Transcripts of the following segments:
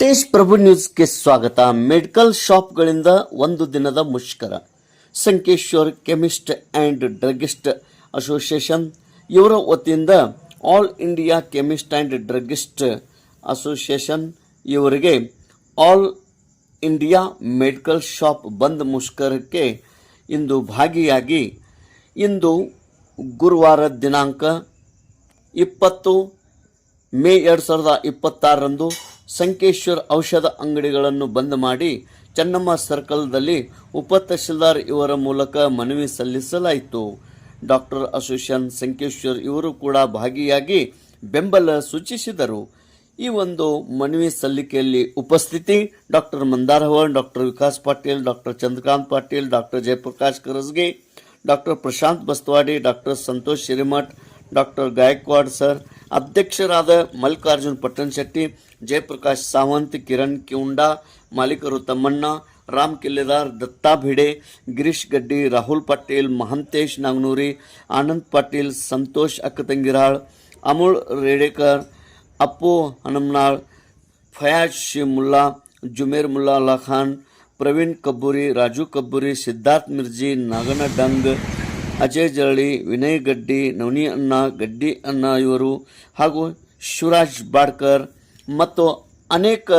ತೇಜ್ ಪ್ರಭು ನ್ಯೂಸ್ಗೆ ಸ್ವಾಗತ. ಮೆಡಿಕಲ್ ಶಾಪ್ಗಳಿಂದ ಒಂದು ದಿನದ ಮುಷ್ಕರ. Sankeshwar chemist and druggist association ಇವರ ವತಿಯಿಂದ all India chemist and druggist association ಇವರಿಗೆ all India medical shop bandh ಮುಷ್ಕರಕ್ಕೆ ಇಂದು ಭಾಗಿಯಾಗಿ ಇಂದು ಗುರುವಾರ ದಿನಾಂಕ 20 ಮೇ 2026ರಂದು ಸಂಕೇಶ್ವರ್ ಔಷಧ ಅಂಗಡಿಗಳನ್ನು ಬಂದ್ ಮಾಡಿ ಚೆನ್ನಮ್ಮ ಸರ್ಕಲ್ದಲ್ಲಿ ಉಪತಹಶೀಲ್ದಾರ್ ಇವರ ಮೂಲಕ ಮನವಿ ಸಲ್ಲಿಸಲಾಯಿತು. ಡಾಕ್ಟರ್ ಅಸೋಸಿಯೇಷನ್ ಸಂಕೇಶ್ವರ್ ಇವರು ಕೂಡ ಭಾಗಿಯಾಗಿ ಬೆಂಬಲ ಸೂಚಿಸಿದರು. ಈ ಒಂದು ಮನವಿ ಸಲ್ಲಿಕೆಯಲ್ಲಿ ಉಪಸ್ಥಿತಿ doctor Mandar Haval, doctor Vikas Patil, doctor Chandrakant Patil, doctor Jayaprakash Karasge, doctor Prashant Bastawadi, doctor Santosh Shirimath, doctor Gaikwad sir, ಅಧ್ಯಕ್ಷರಾದ ಮಲ್ಲಿಕಾರ್ಜುನ್ ಪಟ್ಟಣ್ ಶೆಟ್ಟಿ, ಜಯಪ್ರಕಾಶ್ ಸಾವಂತ್, ಕಿರಣ್ ಕಿವುಂಡಾ, ಮಾಲೀಕರು ತಮ್ಮಣ್ಣ, ರಾಮ್ ಕಿಲ್ಲೆದಾರ್, ದತ್ತಾ ಭಿಡೆ, ಗಿರೀಶ್ ಗಡ್ಡಿ, ರಾಹುಲ್ ಪಾಟೀಲ್, ಮಹಂತೇಶ್ ನಾಗನೂರಿ, ಆನಂದ್ ಪಾಟೀಲ್, ಸಂತೋಷ್ ಅಕ್ಕತಂಗಿರಾಳ್, ಅಮೂಲ್ ರೇಡೇಕರ್, ಅಪ್ಪು ಹನುಮನಾಳ್, ಫಯಾಜ್ ಮುಲ್ಲಾ, ಜುಮೇರ್ ಮುಲ್ಲಾ ಖಾನ್, ಪ್ರವೀಣ್ ಕಬ್ಬೂರಿ, ರಾಜು ಕಬ್ಬೂರಿ, ಸಿದ್ಧಾರ್ಥ್ ಮಿರ್ಜಿ, ನಾಗನ ಡಂಗ್, ಅಜಯ್ ಜರಳಿ, ವಿನಯ್ ಗಡ್ಡಿ, ನವನಿ ಅಣ್ಣ, ಗಡ್ಡಿ ಅಣ್ಣ ಇವರು ಹಾಗೂ ಶಿವರಾಜ್ ಬಾಡ್ಕರ್ ಮತ್ತು ಅನೇಕ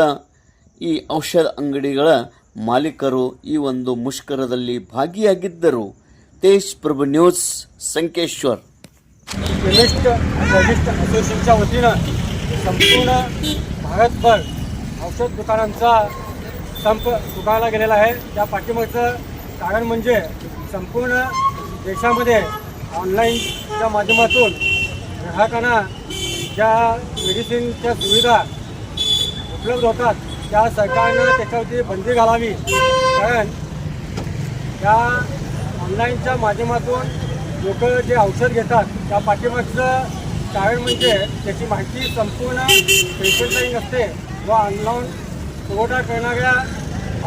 ಈ ಔಷಧ ಅಂಗಡಿಗಳ ಮಾಲೀಕರು ಈ ಒಂದು ಮುಷ್ಕರದಲ್ಲಿ ಭಾಗಿಯಾಗಿದ್ದರು. ತೇಜ್ ಪ್ರಭು ನ್ಯೂಸ್ ಸಂಕೇಶ್ವರ್. केमिस्ट ड्रगिस्ट असोसिएशनच्या वतीनं संपूर्ण भारतभर औषध दुकानांचा संप पुकारला गेलेला आहे. त्या पाठीमागचं कारण म्हणजे संपूर्ण देशामध्ये ऑनलाईनच्या माध्यमातून ग्राहकांना ज्या मेडिसिनच्या सुविधा उपलब्ध होतात त्या सरकारनं त्याच्यावरती बंदी घालावी. कारण या ऑनलाईनच्या माध्यमातून लोक जे औषध घेतात त्या पाठीमागचं कारण म्हणजे त्याची माहिती संपूर्ण पेशंटलाही नसते व ऑनलाईन पुरवठा करणाऱ्या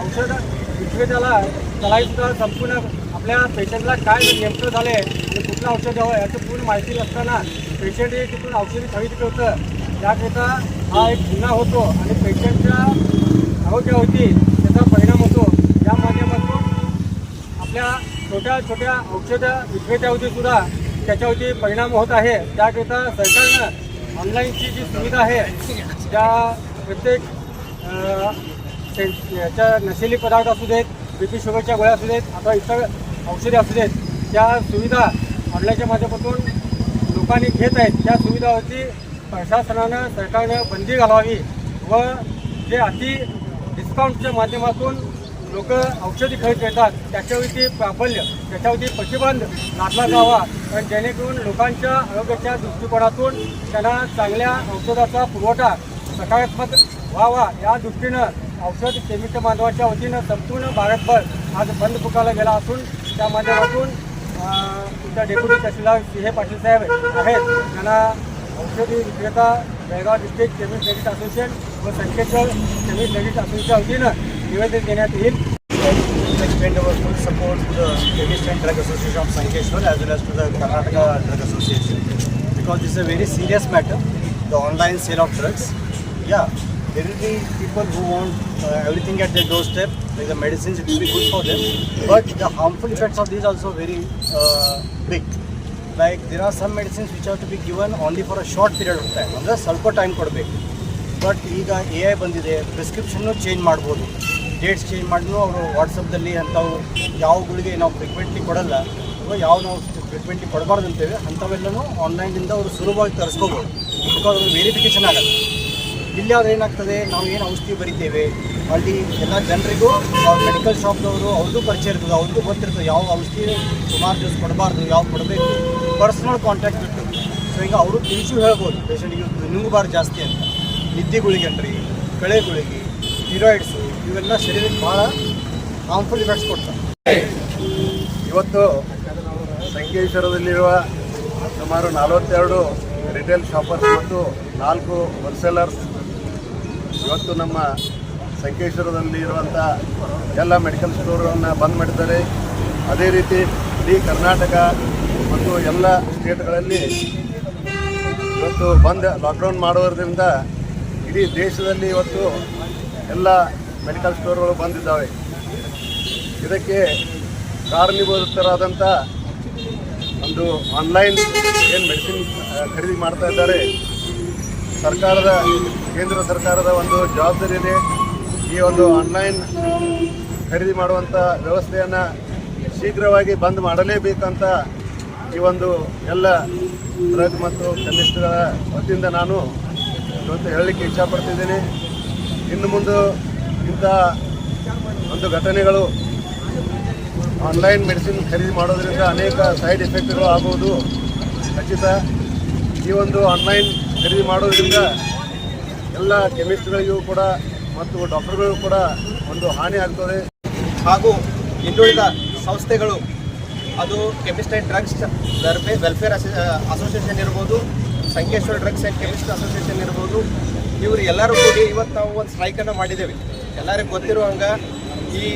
औषध विक्रेत्यालाही सुद्धा संपूर्ण आपल्या पेशंटला काय नेमकं झालं आहे आणि कुठलं औषध हवं याचं पूर्ण माहिती नसताना पेशंट हे तिथून औषधी खरेदी करतं. त्याकरिता हा एक गुन्हा होतो आणि पेशंटच्या आरोग्यावरती त्याचा परिणाम होतो. या माध्यमातून आपल्या छोट्या छोट्या औषध विक्रेत्यावरती सुद्धा त्याच्यावरती परिणाम होत आहे. त्याकरिता सरकारनं ऑनलाईनची जी सुविधा आहे त्या प्रत्येक याच्या नशिली पदार्थ असू देत, BP शुगरच्या गोळ्या असू देत अथवा इतर औषधे असू देत त्या सुविधा ऑनलाईनच्या माध्यमातून लोकांनी घेत आहेत. त्या सुविधावरती प्रशासनानं सरकारनं बंदी घालावी व जे अति डिस्काउंटच्या माध्यमातून लोक औषधी खरेदी करतात त्याच्यावरती प्राबल्य, त्याच्यावरती प्रतिबंध घातला जावा. कारण जेणेकरून लोकांच्या आरोग्याच्या दृष्टिकोनातून त्यांना चांगल्या औषधाचा पुरवठा सकारात्मक व्हावा या दृष्टीनं औषध केमिकल माध्यमाच्या वतीनं संपूर्ण भारतभर आज बंद पुकारला गेला असून त्या माध्यमातून इथं डेप्युटी तहसीलदार C.H. पाटील साहेब आहेत. त्यांना औषधी विक्रेता Belgaum district chemist druggist association व संकेश्वर केमिस्ट ड्रगिस्ट असोसिएशनच्या वतीनं निवेदन देण्यात येईल. Extend our full support to the Chemist and Drug Association of Sankeshwar as well as to the Karnataka Drug Association because this is a very serious matter, the online sale of drugs. Yeah, there will be people who want everything at their doorstep, like the medicines, it will be good for them, but the harmful effects of these also very big. Like there are some medicines which have to be given only for a short period of time, ಅಂದರೆ ಸ್ವಲ್ಪ time ಕೊಡಬೇಕು. But ಈಗ AI ಬಂದಿದೆ, prescription change ಮಾಡ್ಬೋದು, dates change ಮಾಡಿದ್ರು ಅವರು ವಾಟ್ಸಪ್ದಲ್ಲಿ ಅಂಥವು ಯಾವುಗಳಿಗೆ ನಾವು ಫ್ರೀಕ್ವೆಂಟ್ಲಿ ಕೊಡಲ್ಲ ಅಥವಾ ಯಾವ ನಾವು ಫ್ರೀಕ್ವೆಂಟ್ಲಿ ಕೊಡಬಾರ್ದು ಅಂತೇವೆ ಅಂಥವೆಲ್ಲನೂ ಆನ್ಲೈನಿಂದ ಅವರು ಸುಲಭವಾಗಿ ತರಿಸ್ಕೋಬೋದು. ಬಿಕಾಸ್ ಅದು ವೆರಿಫಿಕೇಷನ್ ಆಗಲ್ಲ. ಇಲ್ಲಿ ಆದ್ರೆ ಏನಾಗ್ತದೆ, ನಾವು ಏನು ಔಷಧಿ ಬರಿತೇವೆ ಅಲ್ಲಿ ಎಲ್ಲ ಜನರಿಗೂ ಮೆಡಿಕಲ್ ಶಾಪ್ದವರು ಅವ್ರಿಗೂ ಪರಿಚಯ ಇರ್ತದೆ, ಅವ್ರಿಗೂ ಗೊತ್ತಿರ್ತದೆ ಯಾವ ಔಷಧಿ ಸುಮಾರು ದಿವಸ ಕೊಡಬಾರ್ದು, ಯಾವ ಕೊಡಬೇಕು, ಪರ್ಸ್ನಲ್ ಕಾಂಟ್ಯಾಕ್ಟ್ ಇರ್ತದೆ. ಸೊ ಈಗ ಅವರು ತಿಳಿಸು ಹೇಳ್ಬೋದು ಪೇಷಂಟಿಗೆ ನುಂಗಬಾರ್ದು ಜಾಸ್ತಿ ಅಂತ. ನಿದ್ದೆ ಗುಳಿಗೆನ್ರಿ, ಕಳೆ ಗುಳಿಗೆ, ಸ್ಟಿರಾಯ್ಡ್ಸು ಇವೆಲ್ಲ ಶರೀರಕ್ಕೆ ಭಾಳ ಹಾರ್ಮ್ಫುಲ್ ಇಫೆಕ್ಟ್ಸ್ ಕೊಡ್ತಾರೆ. ಇವತ್ತು ಸಂಕೇಶ್ವರದಲ್ಲಿರುವ ಸುಮಾರು 42 ರಿಟೇಲ್ ಶಾಪರ್ಸ್ ಮತ್ತು 4 ಹೋಲ್ಸೇಲರ್ಸ್ ಇವತ್ತು ನಮ್ಮ ಸಂಕೇಶ್ವರದಲ್ಲಿ ಇರುವಂಥ ಎಲ್ಲ ಮೆಡಿಕಲ್ ಸ್ಟೋರನ್ನು ಬಂದ್ ಮಾಡಿದ್ದಾರೆ. ಅದೇ ರೀತಿ ಇಡೀ ಕರ್ನಾಟಕ ಮತ್ತು ಎಲ್ಲ ಸ್ಟೇಟ್ಗಳಲ್ಲಿ ಇವತ್ತು ಬಂದ್ ಲಾಕ್ಡೌನ್ ಮಾಡೋದ್ರಿಂದ ಇಡೀ ದೇಶದಲ್ಲಿ ಇವತ್ತು ಎಲ್ಲ ಮೆಡಿಕಲ್ ಸ್ಟೋರ್ಗಳು ಬಂದಿದ್ದಾವೆ. ಇದಕ್ಕೆ ಕಾರಣೀಭೂತರಾದಂಥ ಒಂದು ಆನ್ಲೈನ್ ಏನು ಮೆಡಿಸಿನ್ ಖರೀದಿ ಮಾಡ್ತಾ ಇದ್ದಾರೆ, ಕೇಂದ್ರ ಸರ್ಕಾರದ ಒಂದು ಜವಾಬ್ದಾರಿ ಇದೆ. ಈ ಒಂದು ಆನ್ಲೈನ್ ಖರೀದಿ ಮಾಡುವಂಥ ವ್ಯವಸ್ಥೆಯನ್ನು ಶೀಘ್ರವಾಗಿ ಬಂದ್ ಮಾಡಲೇಬೇಕಂತ ಈ ಒಂದು ಎಲ್ಲ ಡ್ರಗ್ ಮತ್ತು ಕೆಮಿಸ್ಟ್ಗಳ ವತಿಯಿಂದ ನಾನು ಇವತ್ತು ಹೇಳಲಿಕ್ಕೆ ಇಷ್ಟಪಡ್ತಿದ್ದೀನಿ. ಇನ್ನು ಮುಂದೆ ಇಂಥ ಒಂದು ಘಟನೆಗಳು ಆನ್ಲೈನ್ ಮೆಡಿಸಿನ್ ಖರೀದಿ ಮಾಡೋದ್ರಿಂದ ಅನೇಕ ಸೈಡ್ ಎಫೆಕ್ಟ್ಗಳು ಆಗುವುದು ಖಚಿತ. ಈ ಒಂದು ಆನ್ಲೈನ್ ಖರೀದಿ ಮಾಡೋದ್ರಿಂದ ಎಲ್ಲ ಕೆಮಿಸ್ಟ್ಗಳಿಗೂ ಕೂಡ ಮತ್ತು ಡಾಕ್ಟರ್ಗಳಿಗೂ ಕೂಡ ಒಂದು ಹಾನಿ ಆಗ್ತದೆ. ಹಾಗೂ ಇನ್ನುಳಿದ ಸಂಸ್ಥೆಗಳು, ಅದು chemist and drugs welfare association ಇರ್ಬೋದು, Sankeshwar drugs and chemist association ಇರ್ಬೋದು, ಇವರು ಎಲ್ಲರೂ ಕೂಡಿ ಇವತ್ತು ನಾವು ಒಂದು ಸ್ಟ್ರೈಕನ್ನು ಮಾಡಿದ್ದೇವೆ. ಎಲ್ಲರಿಗೂ ಗೊತ್ತಿರುವಂಗೆ ಈ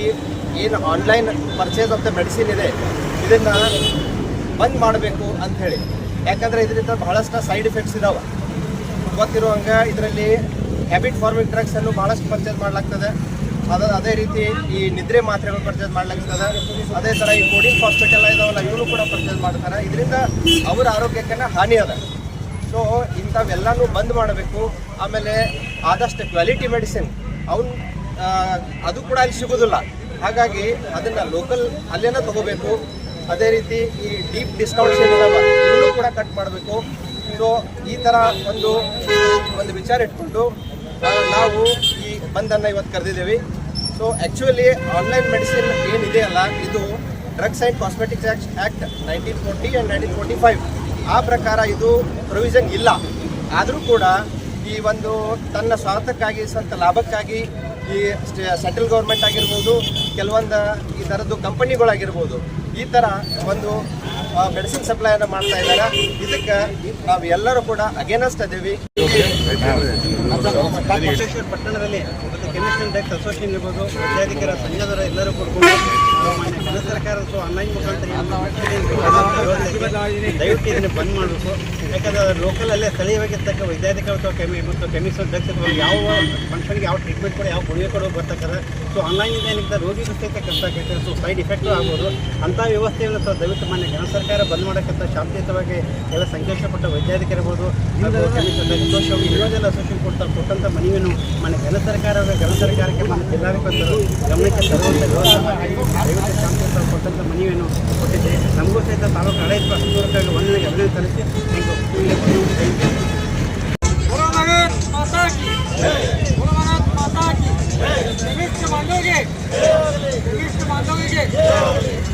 ಏನು online purchase of the medicine ಇದೆ, ಇದನ್ನು ಬಂದ್ ಮಾಡಬೇಕು ಅಂಥೇಳಿ. ಯಾಕಂದರೆ ಇದರಿಂದ ಬಹಳಷ್ಟು ಸೈಡ್ ಎಫೆಕ್ಟ್ಸ್ ಇದ್ದಾವೆ. ಗೊತ್ತಿರುವಂಗೆ ಇದರಲ್ಲಿ ಹ್ಯಾಬಿಟ್ ಫಾರ್ಮಿಂಗ್ ಡ್ರಗ್ಸನ್ನು ಭಾಳಷ್ಟು ಪರ್ಚೇಸ್ ಮಾಡಲಾಗ್ತದೆ. ಅದೇ ರೀತಿ ಈ ನಿದ್ರೆ ಮಾತ್ರೆಗಳು ಪರ್ಚೇಸ್ ಮಾಡಲಾಗ್ತದೆ. ಅದೇ ಥರ ಈ ಕೋಡಿಂಗ್ ಫಾಸ್ಫೇಟ್ ಎಲ್ಲ ಇದಾವಲ್ಲ, ಇವನು ಕೂಡ ಪರ್ಚೇಸ್ ಮಾಡ್ತಾರೆ. ಇದರಿಂದ ಅವರ ಆರೋಗ್ಯಕ್ಕೆ ಹಾನಿ ಅದ. ಸೊ ಇಂಥವೆಲ್ಲನೂ ಬಂದ್ ಮಾಡಬೇಕು. ಆಮೇಲೆ ಆದಷ್ಟು ಕ್ವಾಲಿಟಿ ಮೆಡಿಸಿನ್ ಅದು ಕೂಡ ಅಲ್ಲಿ ಸಿಗೋದಿಲ್ಲ. ಹಾಗಾಗಿ ಅದನ್ನು ಲೋಕಲ್ ಅಲ್ಲೇನೇ ತೊಗೋಬೇಕು. ಅದೇ ರೀತಿ ಈ ಡೀಪ್ ಡಿಸ್ಕೌಂಟ್ಸ್ ಏನಿದಾವೆ ಇವನು ಕೂಡ ಕಟ್ ಮಾಡಬೇಕು. ಸೊ ಈ ಥರ ಒಂದು ವಿಚಾರ ಇಟ್ಕೊಂಡು ನಾವು ಈ ಬಂದನ್ನು ಇವತ್ತು ಕರೆದಿದ್ದೇವೆ. ಸೊ ಆ್ಯಕ್ಚುಲಿ ಆನ್ಲೈನ್ ಮೆಡಿಸಿನ್ ಏನಿದೆಯಲ್ಲ, ಇದು drugs and cosmetics act 1940 and 1945 ಆ ಪ್ರಕಾರ ಇದು ಪ್ರೊವಿಷನ್ ಇಲ್ಲ. ಆದರೂ ಕೂಡ ಈ ಒಂದು ತನ್ನ ಸ್ವಾರ್ಥಕ್ಕಾಗಿ, ಸ್ವಂತ ಲಾಭಕ್ಕಾಗಿ ಈ ಸೆಂಟ್ರಲ್ ಗೌರ್ಮೆಂಟ್ ಆಗಿರ್ಬೋದು, ಕೆಲವೊಂದು ಈ ಥರದ್ದು ಕಂಪನಿಗಳಾಗಿರ್ಬೋದು, ಈ ಥರ ಒಂದು ಮೆಡಿಸಿನ್ ಸಪ್ಲೈಯನ್ನು ಮಾಡ್ತಾ ಇದ್ದಾರೆ. ಇದಕ್ಕೆ ನಾವು ಎಲ್ಲರೂ ಕೂಡ ಅಗೇನಸ್ಟ್ ಅದೇವಿ. ಪಟ್ಟಣದಲ್ಲಿ ಕೆಮಿಸ್ಟ್ ಆ್ಯಂಡ್ ಡ್ರಗ್ಸ್ ಅಸೋಸಿಯೇಷನ್ ಇರ್ಬೋದು, ವೈದ್ಯಾಧಿಕಾರ ಸಂಘದವರ ಎಲ್ಲರೂ ಕೂಡ್ಕೊಂಡು ಕೇಂದ್ರ ಸರ್ಕಾರದ ಆನ್ಲೈನ್ ಮುಖಾಂತರ ದಯವಿಟ್ಟು ಇದನ್ನು ಬಂದ್ ಮಾಡಬೇಕು. ಯಾಕಂದರೆ ಲೋಕಲಲ್ಲೇ ಸ್ಥಳೀಯವಾಗಿರ್ತಕ್ಕ ವೈದ್ಯಾಧಿಕಾರ ಮತ್ತು ಕೆಮಿಸ್ಟ್ ಆ್ಯಂಡ್ ಡ್ರಗ್ಸ್ ಯಾವ ಫಂಕ್ಷನ್ಗೆ ಯಾವ ಟ್ರೀಟ್ಮೆಂಟ್ ಕೂಡ ಯಾವ ಗುಳಿಗೆ ಕೂಡ ಬರ್ತಕ್ಕಂಥ. ಸೊ ಆನ್ಲೈನಿಂದ ಏನಿದೆ ರೋಗಿಗೂ ಸಹಿತ ಕಷ್ಟ ಆಗ್ತೈತೆ. ಸೊ ಸೈಡ್ ಇಫೆಕ್ಟು ಆಗ್ಬೋದು. ಅಂಥ ವ್ಯವಸ್ಥೆಯನ್ನು ದಯವಿಟ್ಟು ಮಾನ್ಯ ಕೇಂದ್ರ ಸರ್ಕಾರ ಬಂದ್ ಮಾಡೋಕ್ಕಂತ ಶಾಂತಿಯುತವಾಗಿ ಎಲ್ಲ ಸಂಕೇಶಪಟ್ಟ ವೈದ್ಯಾಧಿಕಾರ ಇರ್ಬೋದು, ಇನ್ನೊಂದೆಲ್ಲ ಅಸೋಸಿಯೇಷನ್ ಕೊಟ್ಟಂಥ ಮನವಿಯನ್ನು ಮಾನ್ಯ ಕೇಂದ್ರ ಸರ್ಕಾರಕ್ಕೆ ಮಾನ್ಯ ಜಿಲ್ಲಾಧಿಕಾರಿಗಳು ಗಮನಕ್ಕೆ ತರುವಂಥ ದಯವಿಟ್ಟು ಶಾಂತಿಯುತ ಕೊಟ್ಟಂಥ ಮನವಿಯನ್ನು ಕೊಟ್ಟಿದ್ದೆ. ನಮಗೂ ಸಹಿತ ತಾಲೂಕು ಆಡಳಿತ ಅಷ್ಟೂರಕ್ಕಾಗಿ ಒಂದನೇ ಅಭಿನಂದನೆ ಸಲ್ಲಿಸಿ ಮಾತಾ ಕಿ